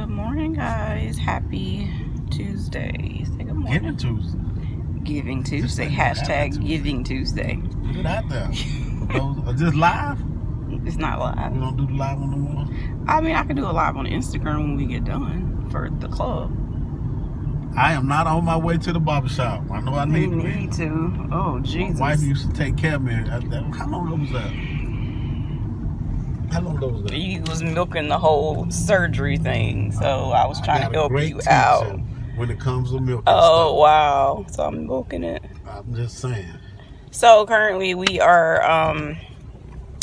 Good morning, guys. Happy Tuesday. Say good morning. Giving Tuesday. Giving Tuesday. Hashtag Giving Tuesday. Put it out there. Is this live? It's not live. We don't do the live on the more? I mean, I can do a live on Instagram when we get done for the club. I am not on my way to the barbershop. I know I need to. You need to. Oh, Jesus. My wife used to take care of me. How long was that? How long was that? You was milking the whole surgery thing, so I was trying to help you out. When it comes to milking Oh, stuff. wow. So I'm milking it. I'm just saying. So currently we are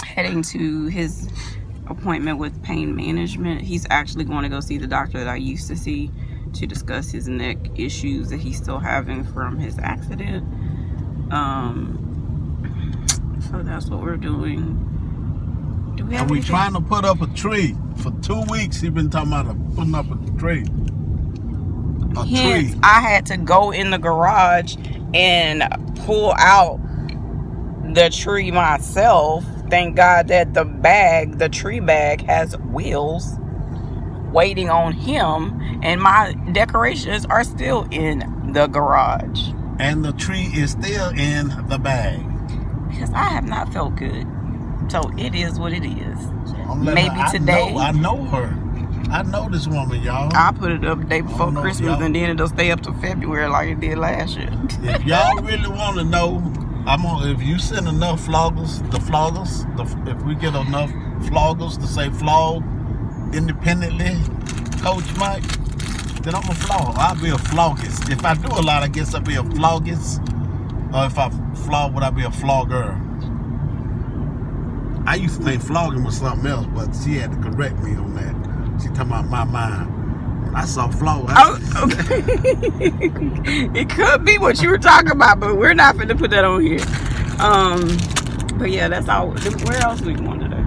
heading to his appointment with pain management. He's actually going to go see the doctor that I used to see to discuss his neck issues that he's still having from his accident. So that's what we're doing. Do we have And we anything? trying to put up a tree. For 2 weeks he's been talking about putting up a tree. Hence, I had to go in the garage and pull out the tree myself. Thank God that the tree bag has wheels waiting on him, and my decorations are still in the garage. And the tree is still in the bag. Because I have not felt good. So it is what it is. So Maybe today. I know her. I know this woman, y'all. I'll put it up the day before Christmas, and then it'll stay up to February like it did last year. If y'all really want to know, if you send enough floggers, if we get enough floggers to say flog independently, Coach Mike, then I'm a flog. I'll be a floggist. If I do a lot, I guess I'll be a floggist. Or if I flog, would I be a flogger? I used to think flogging was something else, but she had to correct me on that. She talking about my mind. And I saw flog. Oh, okay. It could be what you were talking about, but we're not finna put that on here. But yeah, that's all. Where else we going today?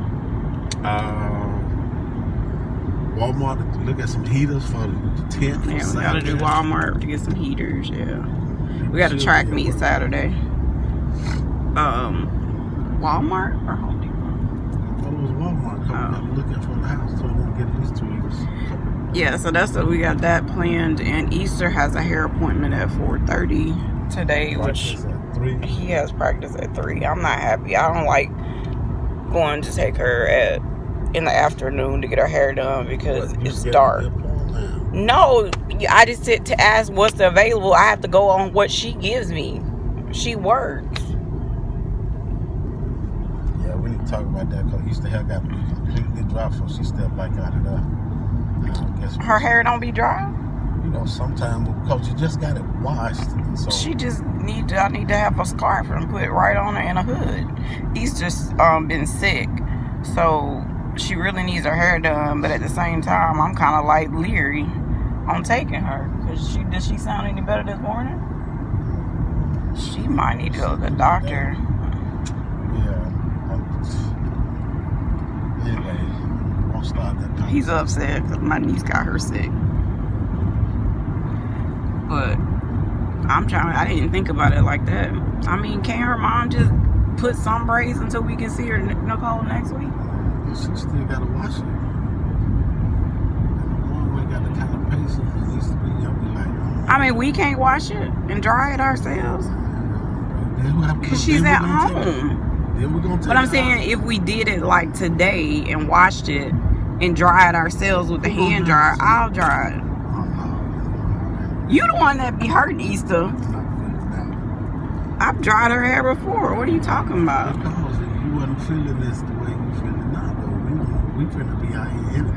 Walmart to look at some heaters for the tent. Yeah, we gotta do Walmart to get some heaters. Yeah, we got a track meet Saturday. Walmart or Home Depot? I thought it was Walmart. I'm looking for the house, so I want to get at least 2 heaters. Yeah, so that's what we got that planned. And Easter has a hair appointment at 4:30 today, which he has practice at 3. I'm not happy. I don't like going to take her in the afternoon to get her hair done because it's dark. No, I just sit to ask what's available. I have to go on what she gives me. She works. Yeah, we need to talk about that because Easter hair got completely dry, so she stepped back out of there. Her hair don't be dry? You know, sometimes because you just got it washed. So she just I need to have a scarf and put it right on her and a hood. Easter's been sick, so she really needs her hair done, but at the same time, I'm kind of like leery on taking her. Because did she sound any better this morning? She might need to go to the doctor. Yeah. Anyway, won't start that time. He's upset because my niece got her sick. But I didn't think about it like that. I mean, can her mom just put some braids until we can see her, Nicole, next week? She still gotta wash it. And we got the kind of patience that needs to be. I mean, we can't wash it and dry it ourselves because she's at home. Then we're gonna take but I'm saying if we did it like today and washed it and dry it ourselves with the hand dryer, I'll dry it. You the one that be hurting Easter. I've dried her hair before. What are you talking about? Because you wasn't feeling this the way you feeling now. We finna be out here anyway.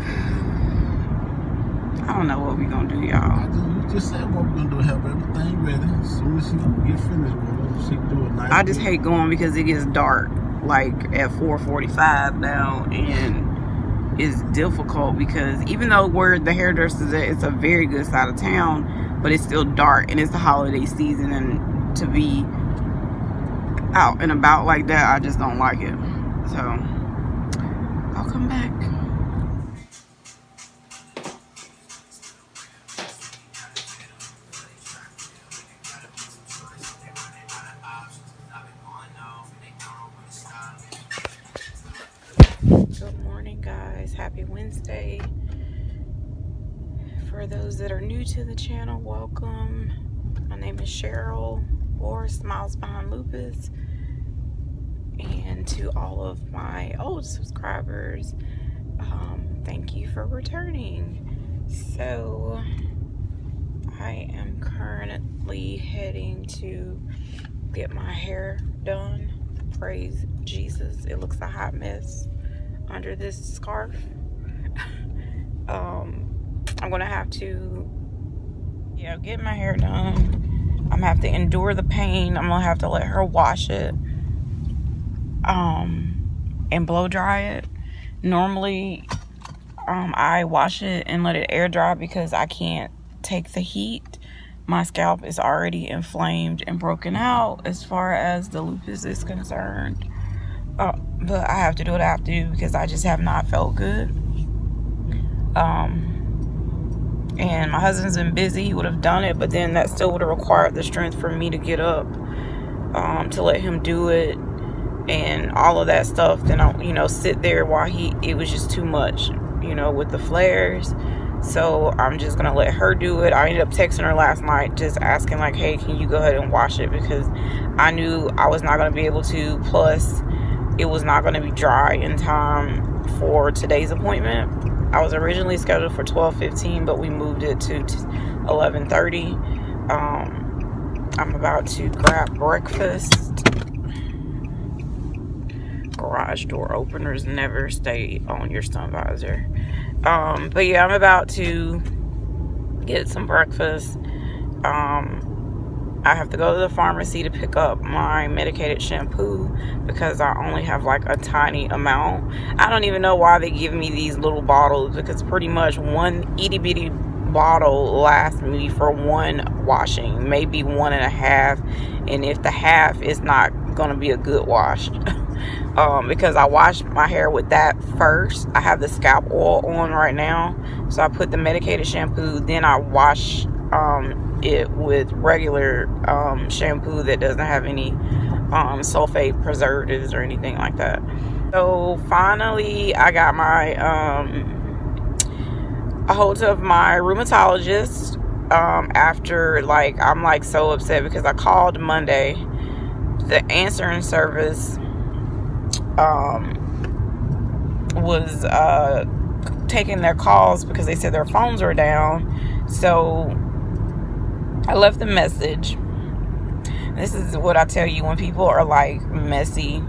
I don't know what we gonna do, y'all. We just said what we're gonna do. Have everything ready. As soon as she get finished with it, she can do a nice. I just hate going because it gets dark, like at 4:45 now, and it's difficult because even though where the hairdresser's at, it's a very good side of town, but it's still dark and it's the holiday season, and to be out and about like that, I just don't like it. So I'll come back. Good morning, guys. Happy Wednesday. For those that are new to the channel, welcome. My name is Cheryl, or SmilesBehindLupus. And to all of my old subscribers, thank you for returning. So I am currently heading to get my hair done. Praise Jesus, it looks a hot mess under this scarf. I'm gonna have to get my hair done. I'm gonna have to endure the pain. I'm gonna have to let her wash it and blow dry it. Normally I wash it and let it air dry because I can't take the heat. My scalp is already inflamed and broken out as far as the lupus is concerned. But I have to do what I have to do because I just have not felt good. And my husband's been busy. He would have done it, but then that still would have required the strength for me to get up to let him do it and all of that stuff. Then I'll sit there while it was just too much, with the flares. So I'm just gonna let her do it. I ended up texting her last night just asking like, hey, can you go ahead and wash it, because I knew I was not gonna be able to, plus it was not gonna be dry in time for today's appointment. I was originally scheduled for 12:15, but we moved it to 11:30. I'm about to grab breakfast. Garage door openers never stay on your sun visor. But yeah, I'm about to get some breakfast. I have to go to the pharmacy to pick up my medicated shampoo because I only have like a tiny amount. I don't even know why they give me these little bottles, because pretty much one itty bitty bottle lasts me for one washing, maybe 1.5, and if the half is not gonna be a good wash. Because I washed my hair with that first. I have the scalp oil on right now, so I put the medicated shampoo, then I wash it with regular shampoo that doesn't have any sulfate preservatives or anything like that. So finally I got my a hold of my rheumatologist after I'm so upset because I called Monday. The answering service was taking their calls because they said their phones were down. So I left a message. This is what I tell you when people are like messy.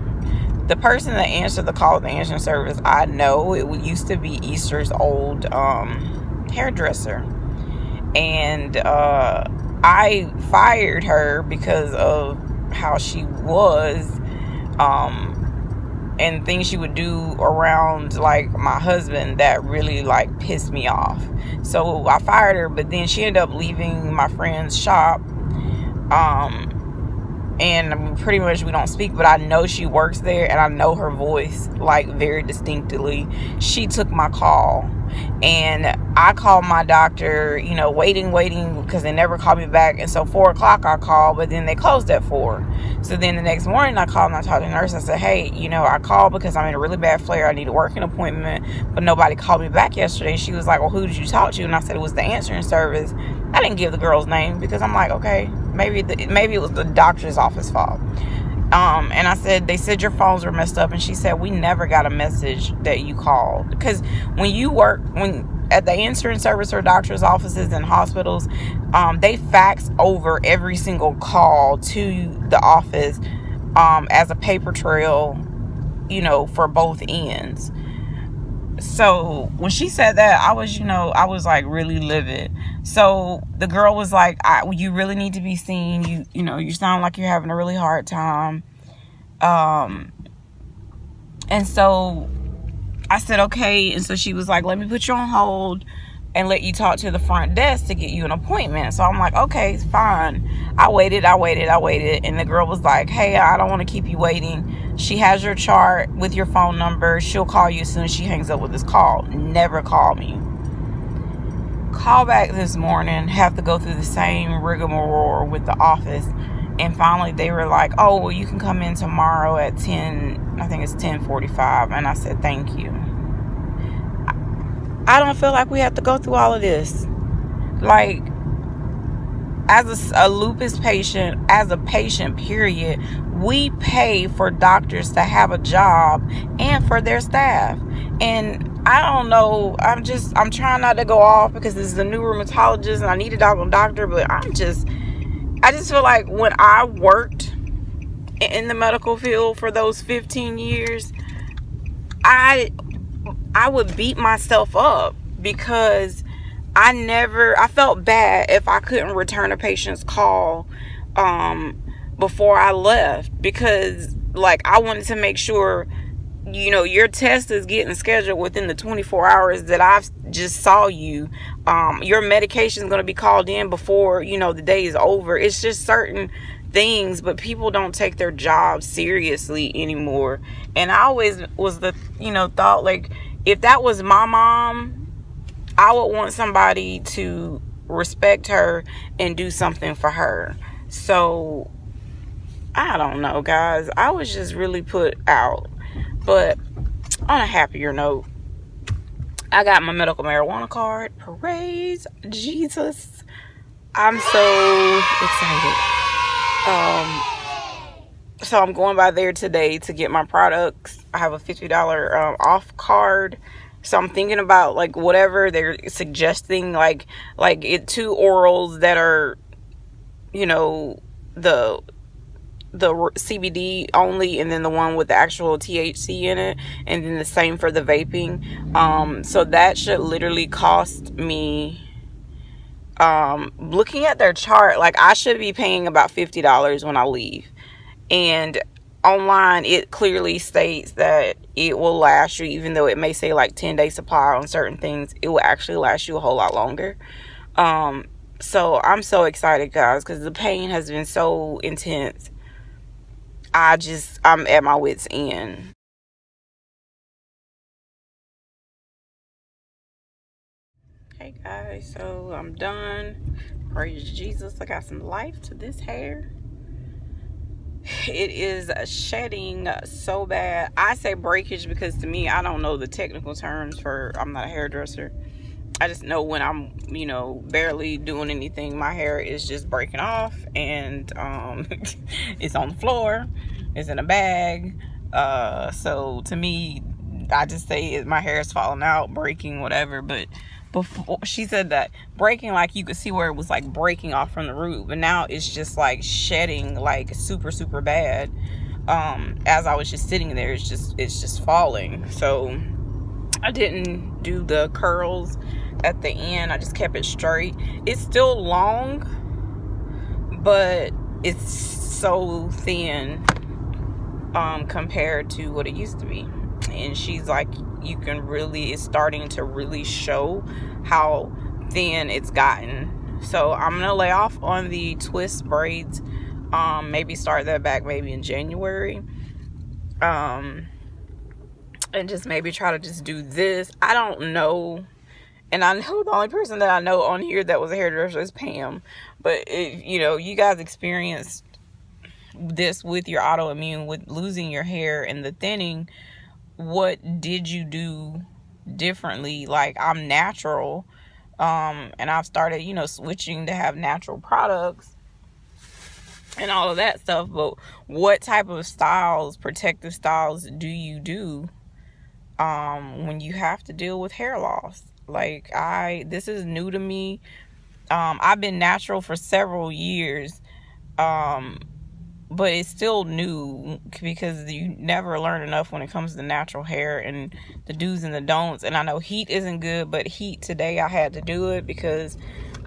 The person that answered the call at the answering service, I know it used to be Easter's old hairdresser, and I fired her because of how she was and things she would do around like my husband that really like pissed me off. So I fired her, but then she ended up leaving my friend's shop, and pretty much we don't speak, but I know she works there and I know her voice like very distinctly. She took my call, and I called my doctor, waiting because they never called me back. And so 4 o'clock I called, but then they closed at 4. So then the next morning I called and I talked to the nurse. I said, hey, I called because I'm in a really bad flare. I need a working appointment, but nobody called me back yesterday. And she was like, well, who did you talk to? And I said it was the answering service. I didn't give the girl's name because I'm like, okay, maybe it was the doctor's office fault. And I said, they said your phones were messed up. And she said, we never got a message that you called. Because when you work at the answering service or doctor's offices and hospitals, they fax over every single call to the office as a paper trail, for both ends. So when she said that, I was like really livid. So the girl was like, you really need to be seen. You sound like you're having a really hard time. And so I said, okay. And so she was like, let me put you on hold and let you talk to the front desk to get you an appointment. So I'm like, okay, fine. I waited. And the girl was like, hey, I don't want to keep you waiting. She has your chart with your phone number. She'll call you as soon as she hangs up with this call. Never call me. Call back this morning, have to go through the same rigmarole with the office. And finally they were like, oh, well, you can come in tomorrow at 10, I think it's 10:45. And I said, thank you. I don't feel like we have to go through all of this. Like, as a lupus patient, as a patient, period, we pay for doctors to have a job and for their staff. And I don't know, I'm trying not to go off because this is a new rheumatologist and I need a doctor, but I just feel like when I worked in the medical field for those 15 years, I would beat myself up because I felt bad if I couldn't return a patient's call before I left, because like I wanted to make sure, you know, your test is getting scheduled within the 24 hours that I've just saw you. Your medication is going to be called in before, you know, the day is over. It's just certain things, but people don't take their job seriously anymore. And I always was thought like, if that was my mom, I would want somebody to respect her and do something for her. So I don't know, guys. I was just really put out. But on a happier note, I got my medical marijuana card. Praise Jesus. I'm so excited. So I'm going by there today to get my products. I have a $50 off card. So I'm thinking about like whatever they're suggesting, like 2 orals that are, you know, the CBD only, and then the one with the actual THC in it, and then the same for the vaping. So that should literally cost me, looking at their chart, like I should be paying about $50 when I leave. And online it clearly states that it will last you, even though it may say like 10-day supply on certain things, it will actually last you a whole lot longer. So I'm so excited, guys, because the pain has been so intense. I'm at my wit's end. Hey guys, so I'm done. Praise Jesus. I got some life to this hair. It is shedding so bad. I say breakage because to me, I don't know the technical terms for, I'm not a hairdresser. I just know when I'm, you know, barely doing anything, my hair is just breaking off, and it's on the floor, it's in a bag. So to me, I just say my hair is falling out, breaking, whatever. But before, she said that breaking, like you could see where it was like breaking off from the root, but now it's just like shedding like super bad. As I was just sitting there, it's just falling. So I didn't do the curls at the end. I just kept it straight. It's still long, but it's so thin compared to what it used to be. And she's like, you can really, it's starting to really show how thin it's gotten. So I'm gonna lay off on the twist braids, maybe start that back maybe in January, and just maybe try to just do this. I don't know, and I know the only person that I know on here that was a hairdresser is Pam. But if, you know, you guys experienced this with your autoimmune, with losing your hair and the thinning, what did you do differently? Like, I'm natural, and I've started, you know, switching to have natural products and all of that stuff. But what type of styles, protective styles, do you do when you have to deal with hair loss? Like, this is new to me. I've been natural for several years, but it's still new because you never learn enough when it comes to natural hair and the do's and the don'ts. And I know heat isn't good, but heat today I had to do it because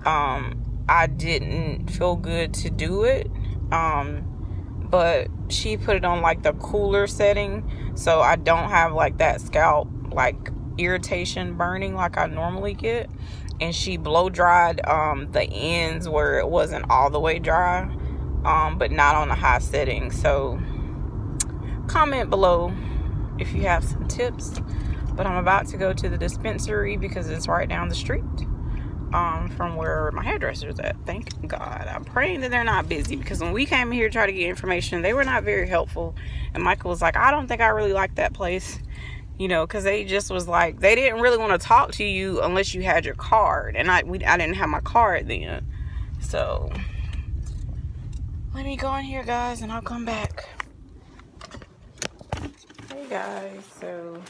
I didn't feel good to do it. But she put it on like the cooler setting, so I don't have like that scalp like irritation burning like I normally get. And she blow dried the ends where it wasn't all the way dry, but not on a high setting. So comment below if you have some tips. But I'm about to go to the dispensary because it's right down the street from where my hairdresser's at. Thank God. I'm praying that they're not busy, because when we came here to try to get information, they were not very helpful. And Michael was like, I don't think I really like that place. you know, because they just was like, they didn't really want to talk to you unless you had your card. And I didn't have my card then. So, let me go in here, guys, and I'll come back. Hey, guys. So,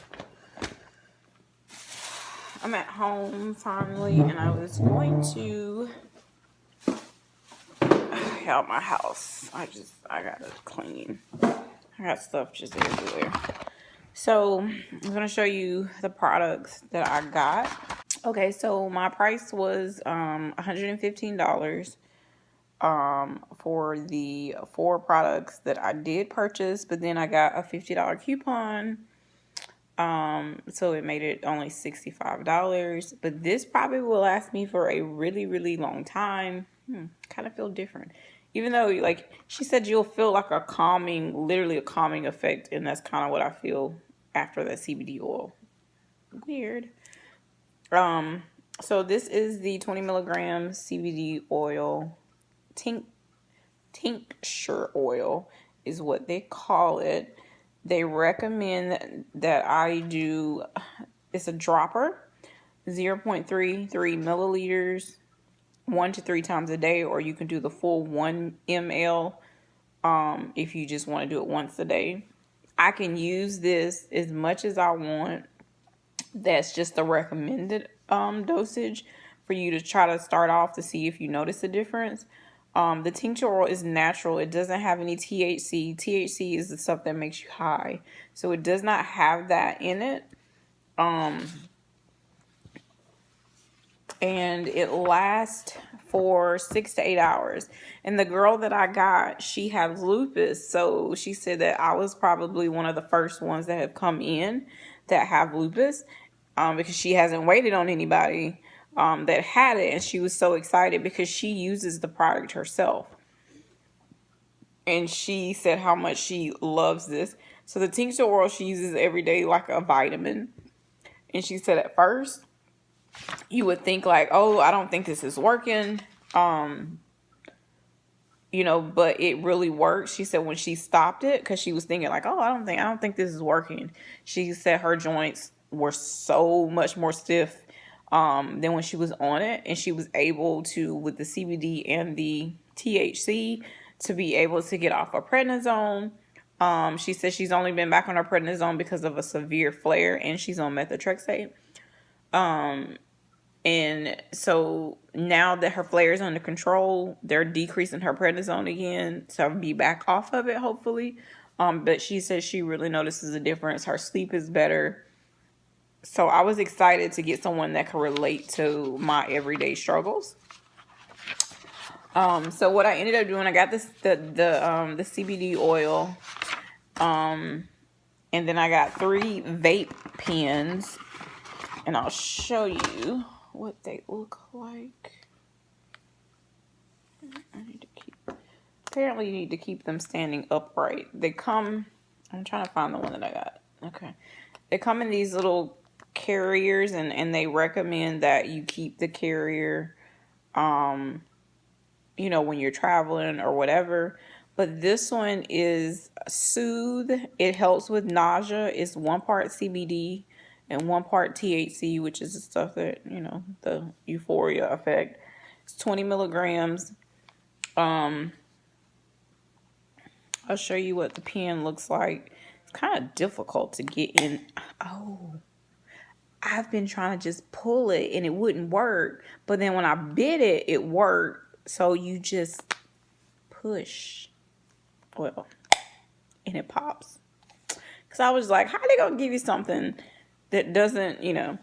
I'm at home finally, and I was going to out my house. I gotta clean. I got stuff just everywhere. So I'm gonna show you the products that I got. Okay, so my price was $115 for the 4 products that I did purchase, but then I got a $50 coupon. So it made it only $65. But this probably will last me for a really, really long time. Kind of feel different. Even though, like, she said you'll feel like a calming, literally a calming effect. And that's kind of what I feel after that CBD oil. Weird. So this is the 20 milligram CBD oil. Tincture oil is what they call it. They recommend that I do, it's a dropper, 0.33 milliliters, 1 to 3 times a day, or you can do the full 1 ml if you just want to do it once a day. I can use this as much as I want. That's just the recommended dosage for you to try to start off to see if you notice a difference. The tincture oil is natural. It doesn't have any THC. THC is the stuff that makes you high. So it does not have that in it. And it lasts for 6 to 8 hours. And the girl that I got, she has lupus. So she said that I was probably one of the first ones that have come in that have lupus, because she hasn't waited on anybody that had it. And she was so excited because she uses the product herself. And she said how much she loves this. So the tincture oil she uses every day like a vitamin. And she said at first, you would think like, oh, I don't think this is working, you know, but it really works. She said when she stopped it, because she was thinking like, oh, I don't think this is working. She said her joints were so much more stiff than when she was on it, and she was able to, with the CBD and the THC, to be able to get off of prednisone. She said she's only been back on her prednisone because of a severe flare, and she's on methotrexate. And so now that her flare is under control, they're decreasing her prednisone again to be back off of it, hopefully. But she says she really notices a difference. Her sleep is better. So I was excited to get someone that could relate to my everyday struggles. So what I ended up doing, I got the CBD oil, and then I got 3 vape pens, and I'll show you what they look like. Apparently you need to keep them standing upright. They come, I'm trying to find the one that I got. Okay. They come in these little carriers, and they recommend that you keep the carrier, you know, when you're traveling or whatever. But this one is Soothe. It helps with nausea. It's 1 part CBD and 1 part THC, which is the stuff that, you know, the euphoria effect. It's 20 milligrams. I'll show you what the pen looks like. It's kind of difficult to get in. Oh, I've been trying to just pull it and it wouldn't work. But then when I bit it, it worked. So you just push. Well, and it pops. Because I was like, how are they going to give you something that doesn't, you know,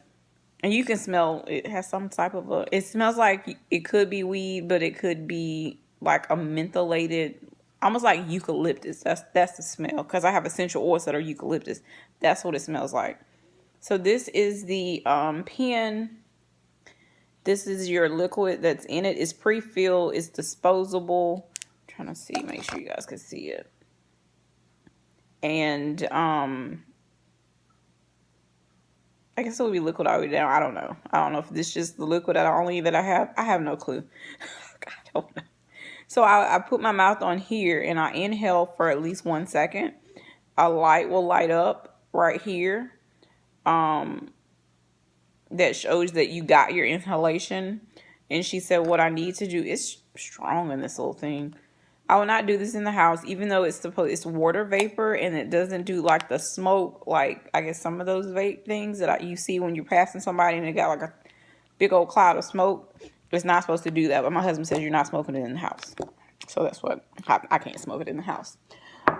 and you can smell, it has some type of a, it smells like it could be weed, but it could be like a mentholated, almost like eucalyptus. That's the smell, because I have essential oils that are eucalyptus. That's what it smells like. So this is the pen. This is your liquid that's in it. It's pre-filled. It's disposable. I'm trying to see, make sure you guys can see it. And I guess it would be liquid all the way down. I don't know. I don't know if this is just the liquid that I have. I have no clue. I don't know. So I put my mouth on here and I inhale for at least 1 second. A light will light up right here. that shows that you got your inhalation. And she said what I need to do is strong in this little thing. I will not do this in the house, even though it's water vapor and it doesn't do like the smoke, like I guess some of those vape things that you see when you're passing somebody and they got like a big old cloud of smoke. It's not supposed to do that, but my husband says you're not smoking it in the house, so that's what I can't smoke it in the house.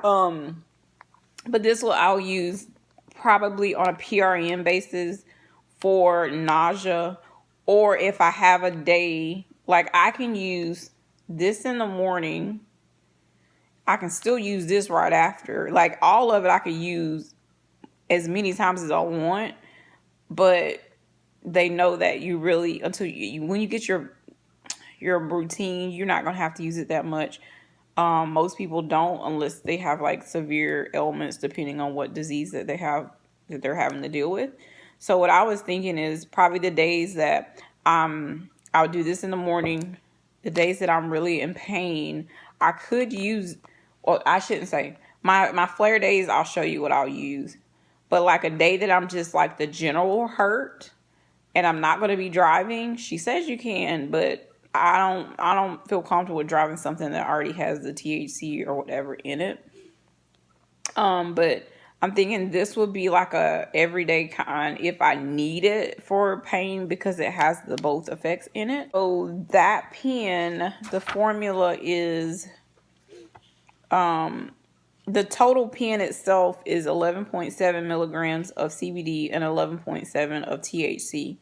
But this I'll use probably on a PRN basis for nausea, or if I have a day, like I can use this in the morning. I can still use this right after. Like all of it I could use as many times as I want, but they know that you really, until when you get your routine, you're not going to have to use it that much. Most people don't, unless they have like severe ailments, depending on what disease that they have, that they're having to deal with. So what I was thinking is probably the days that I'll do this in the morning, the days that I'm really in pain, I could use, or I shouldn't say, my flare days, I'll show you what I'll use. But like a day that I'm just like the general hurt and I'm not going to be driving, she says you can, but I don't feel comfortable with driving something that already has the THC or whatever in it. But I'm thinking this would be like a everyday kind if I need it for pain, because it has the both effects in it. So that pen, the formula is, the total pen itself is 11.7 milligrams of CBD and 11.7 of THC.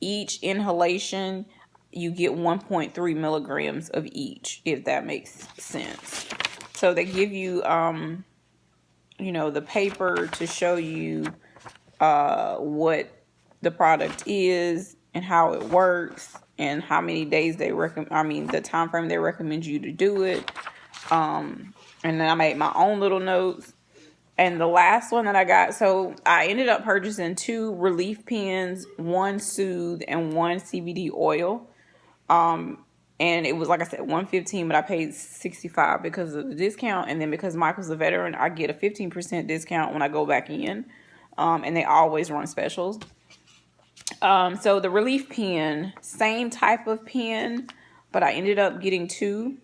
Each inhalation, you get 1.3 milligrams of each, if that makes sense. So they give you, the paper to show you what the product is and how it works and how many days they the time frame they recommend you to do it. And then I made my own little notes. And the last one that I got, so I ended up purchasing 2 relief pens, 1 Soothe and 1 CBD oil. And it was, like I said, $115, but I paid $65 because of the discount. And then because Michael's a veteran, I get a 15% discount when I go back in. And they always run specials. So the relief pen, same type of pen, but I ended up getting 2.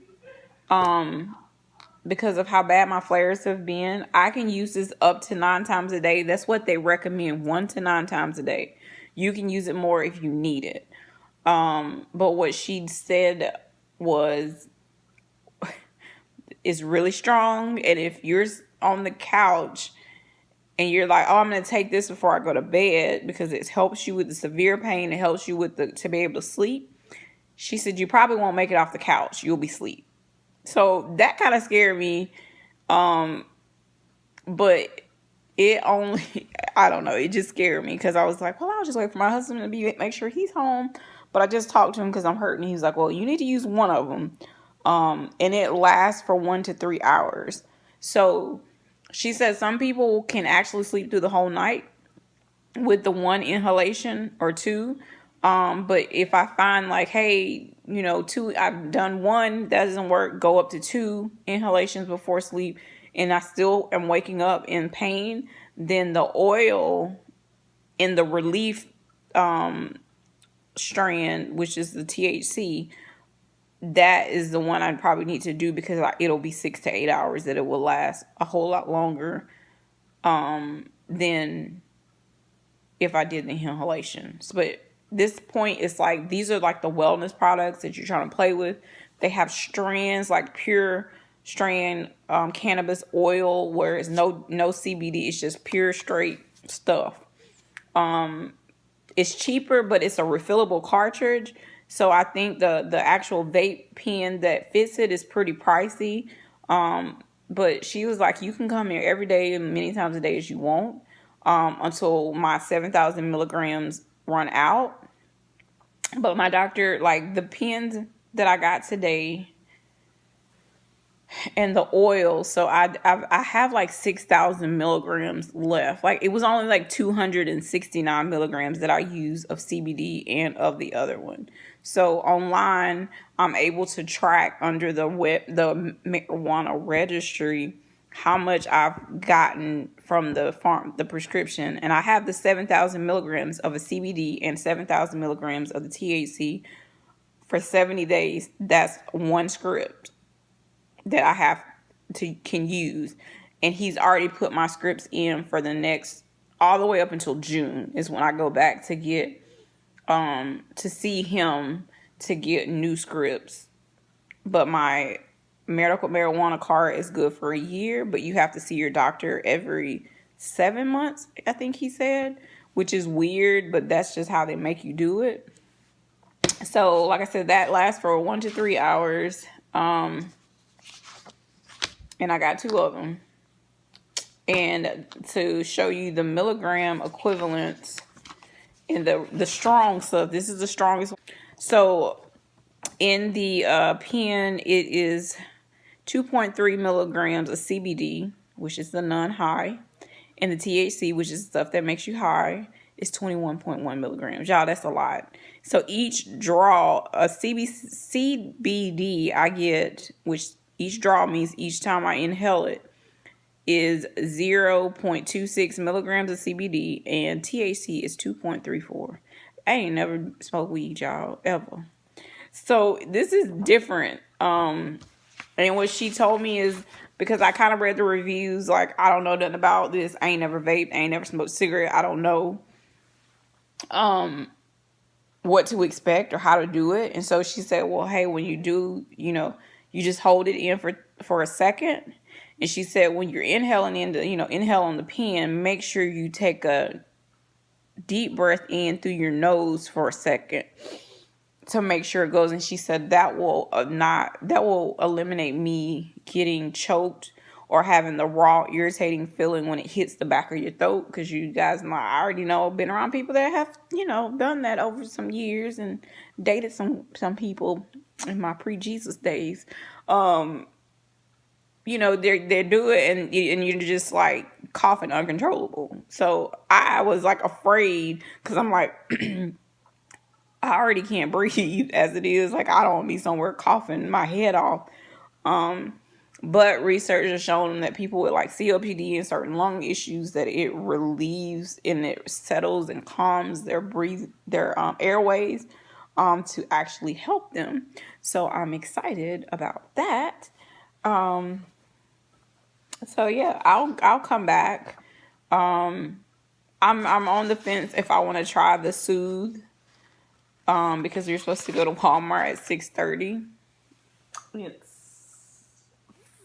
Because of how bad my flares have been. I can use this up to 9 times a day. That's what they recommend, 1 to 9 times a day. You can use it more if you need it. But what she said was, it's really strong. And if you're on the couch and you're like, oh, I'm going to take this before I go to bed because it helps you with the severe pain. It helps you with to be able to sleep. She said, you probably won't make it off the couch. You'll be asleep. So that kind of scared me. But it only, I don't know, it just scared me because I was like, well, I'll just wait for my husband to make sure he's home. But I just talked to him because I'm hurting. He's like, well, you need to use one of them. And it lasts for 1 to 3 hours. So she said some people can actually sleep through the whole night with the 1 inhalation or 2. But if I find like, hey, 2, I've done 1, that doesn't work, go up to 2 inhalations before sleep, and I still am waking up in pain, then the oil in the relief strand, which is the THC, that is the one I probably need to do because it'll be 6 to 8 hours that it will last a whole lot longer than if I did the inhalations. But this point, it's like these are like the wellness products that you're trying to play with. They have strands, like pure strand cannabis oil, where it's no CBD. It's just pure straight stuff. It's cheaper, but it's a refillable cartridge. So I think the actual vape pen that fits it is pretty pricey. But she was like, you can come here every day and many times a day as you want until my 7,000 milligrams run out. But my doctor, like the pens that I got today and the oil, so I have like 6,000 milligrams left. Like it was only like 269 milligrams that I use of CBD and of the other one. So online, I'm able to track under the marijuana registry how much I've gotten from the prescription, and I have the 7,000 milligrams of a CBD and 7,000 milligrams of the THC for 70 days. That's one script that I have can use, and he's already put my scripts in for the next all the way up until June is when I go back to get to see him to get new scripts. But my medical marijuana card is good for a year, but you have to see your doctor every 7 months, I think he said, which is weird, but that's just how they make you do it. So like I said, that lasts for 1 to 3 hours. And I got 2 of them. And to show you the milligram equivalents in the strong stuff, this is the strongest one. So in the pen, it is 2.3 milligrams of CBD, which is the non-high, and the THC, which is stuff that makes you high, is 21.1 milligrams. Y'all, that's a lot. So each draw, a CBD I get, which each draw means each time I inhale it, is 0.26 milligrams of CBD, and THC is 2.34. I ain't never smoked weed, y'all, ever. So this is different. And what she told me is, because I kind of read the reviews, like, I don't know nothing about this. I ain't never vaped. I ain't never smoked cigarette. I don't know what to expect or how to do it. And so she said, well, hey, when you do, you just hold it in for a second. And she said, when you're inhaling inhale on the pen, make sure you take a deep breath in through your nose for a second to make sure it goes. And she said that will eliminate me getting choked or having the raw irritating feeling when it hits the back of your throat. Because you guys know, I already know, been around people that have, done that over some years and dated some people in my pre-Jesus days. They do it and you're just like coughing uncontrollable. So I was like afraid, because I'm like, I already can't breathe as it is. Like, I don't want to be somewhere coughing my head off. But research has shown that people with like COPD and certain lung issues, that it relieves and it settles and calms their airways to actually help them. So I'm excited about that. So yeah, I'll come back. I'm on the fence if I want to try the Soothe, because you're supposed to go to Walmart at 6:30. It's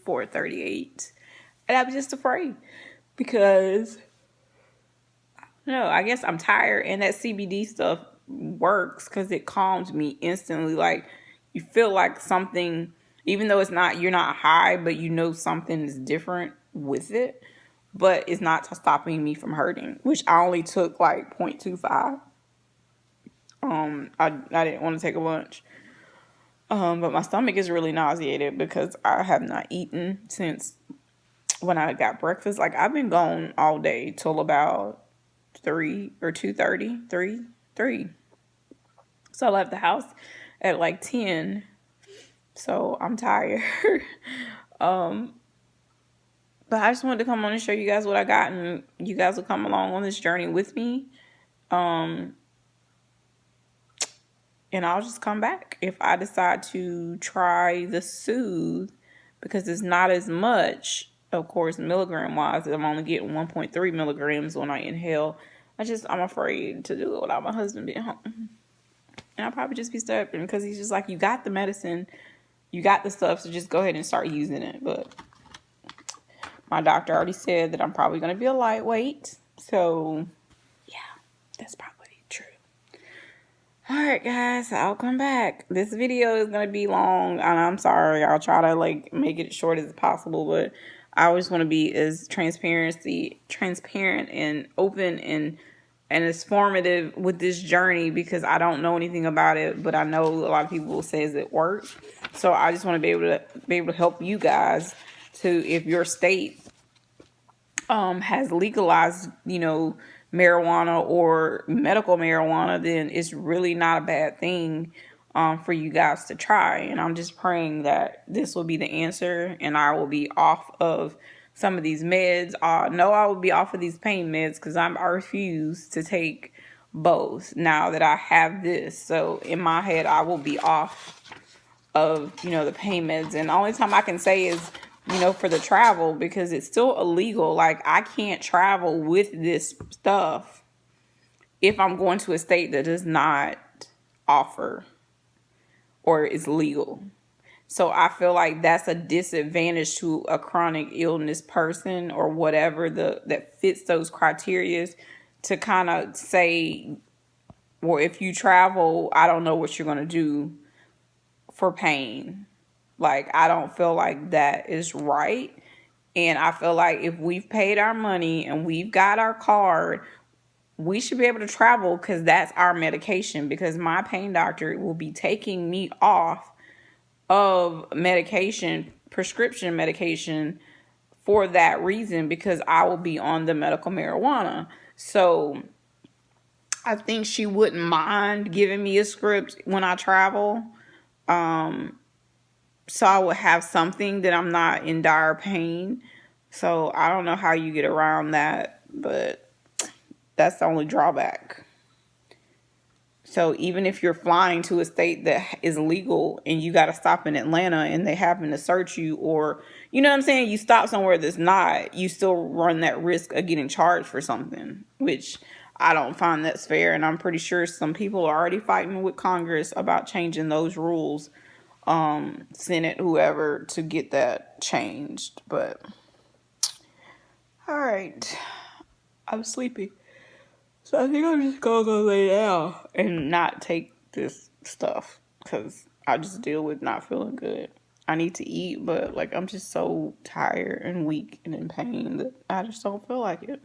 4:38, and I'm just afraid because I guess I'm tired, and that CBD stuff works because it calms me instantly. Like, you feel like something, even though you're not high, but something is different with it, but it's not stopping me from hurting, which I only took like 0.25. I didn't want to take a lunch. But my stomach is really nauseated because I have not eaten since when I got breakfast. Like, I've been gone all day till about 3 or 2:30, 3. So I left the house at like 10. So I'm tired. But I just wanted to come on and show you guys what I got, and you guys will come along on this journey with me. And I'll just come back if I decide to try the Soothe, because it's not as much, of course, milligram wise. I'm only getting 1.3 milligrams when I inhale. I'm afraid to do it without my husband being home. And I'll probably just be stubborn, because he's just like, you got the medicine, you got the stuff, so just go ahead and start using it. But my doctor already said that I'm probably going to be a lightweight. So yeah, that's probably true. Alright guys, I'll come back. This video is going to be long, and I'm sorry. I'll try to make it short as possible, but I always want to be as transparent and open and as formative with this journey, because I don't know anything about it, but I know a lot of people says it works. So I just want to be able to help you guys to, if your state has legalized, marijuana or medical marijuana, then it's really not a bad thing for you guys to try. And I'm just praying that this will be the answer, and I will be off of some of these meds. No, I will be off of these pain meds because I refuse to take both now that I have this. So in my head, I will be off of, the pain meds. And the only time I can say is, for the travel, because it's still illegal. Like, I can't travel with this stuff if I'm going to a state that does not offer or is legal. So I feel like that's a disadvantage to a chronic illness person or whatever that fits those criteria, to kind of say, well, if you travel, I don't know what you're going to do for pain. Like, I don't feel like that is right. And I feel like if we've paid our money and we've got our card, we should be able to travel because that's our medication. Because my pain doctor will be taking me off of medication, prescription medication, for that reason, because I will be on the medical marijuana. So I think she wouldn't mind giving me a script when I travel. So I would have something that I'm not in dire pain. So I don't know how you get around that, but that's the only drawback. So even if you're flying to a state that is legal and you got to stop in Atlanta and they happen to search you, or, you know what I'm saying, you stop somewhere that's not, you still run that risk of getting charged for something, which I don't find that's fair. And I'm pretty sure some people are already fighting with Congress about changing those rules, Senate, whoever, to get that changed. But all right, I'm sleepy. So I think I'm just gonna go lay down and not take this stuff because I just deal with not feeling good. I need to eat, but like I'm just so tired and weak and in pain that I just don't feel like it.